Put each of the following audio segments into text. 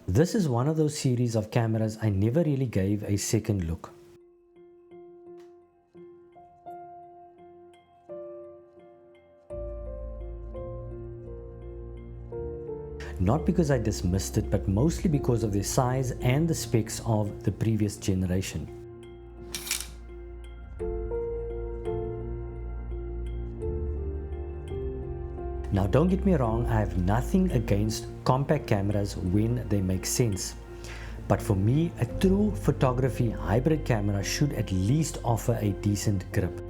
This is one of those series of cameras I never really gave a second look. Not because I dismissed it, but mostly because of the size and the specs of the previous generation. Now don't get me wrong, I have nothing against compact cameras when they make sense. But for me, a true photography hybrid camera should at least offer a decent grip.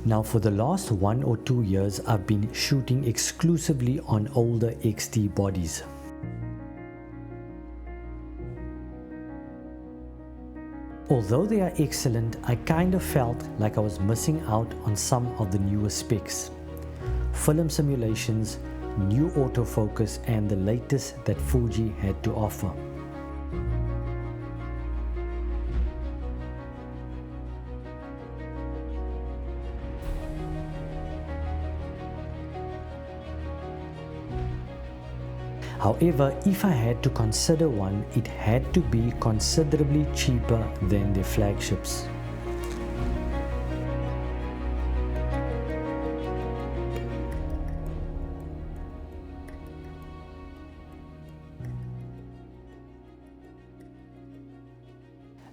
Now for the last 1 or 2 years, I've been shooting exclusively on older XT bodies. Although they are excellent, I kind of felt like I was missing out on some of the newer specs. Film simulations, new autofocus, and the latest that Fuji had to offer. However, if I had to consider one, it had to be considerably cheaper than their flagships.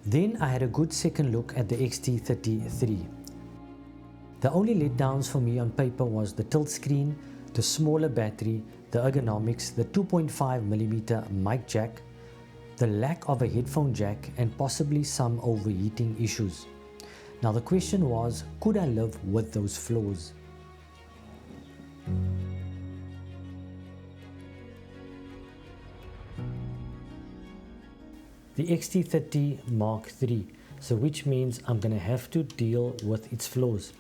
Then I had a good second look at the X-T30 III. The only letdowns for me on paper was the tilt screen, the smaller battery, the ergonomics, the 2.5mm mic jack, the lack of a headphone jack, and possibly some overheating issues. Now the question was, could I live with those flaws? The X-T30 Mark III, so which means I'm going to have to deal with its flaws.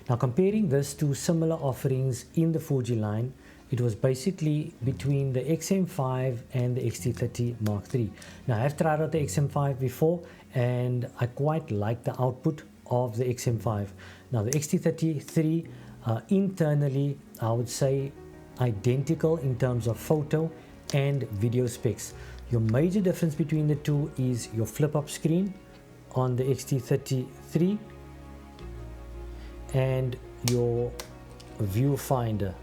Now comparing this to similar offerings in the Fuji line, it was basically between the X-M5 and the X-T30 Mark III. Now I have tried out the X-M5 before and I quite like the output of the X-M5. Now the X-T30 III, internally I would say identical in terms of photo and video specs. Your major difference between the two is your flip-up screen on the X-T30 III and your viewfinder,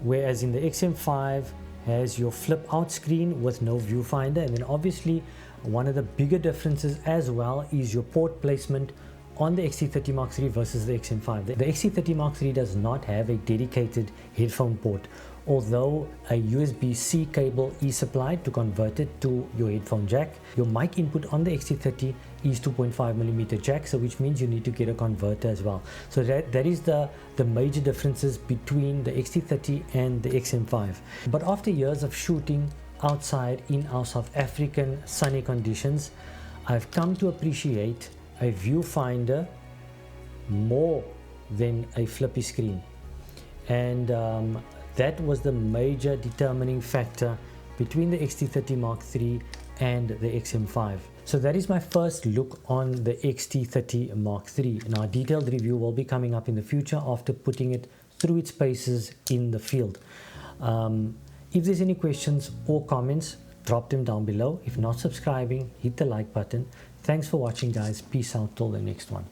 whereas in the X-M5 has your flip out screen with no viewfinder. And then obviously one of the bigger differences as well is your port placement on the X-T30 Mark III versus the X-M5. The X-T30 Mark III does not have a dedicated headphone port, although a USB-C cable is supplied to convert it to your headphone jack. Your mic input on the X-T30 is 2.5mm jack, so which means you need to get a converter as well. So that is the major differences between the X-T30 and the X-M5. But after years of shooting outside in our South African sunny conditions, I've come to appreciate a viewfinder more than a flippy screen, and that was the major determining factor between the X-T30 Mark III and the X-M5. So that is my first look on the X-T30 Mark III. Now a detailed review will be coming up in the future after putting it through its paces in the field. If there's any questions or comments, drop them down below. If not subscribing, hit the like button. Thanks for watching guys. Peace out till the next one.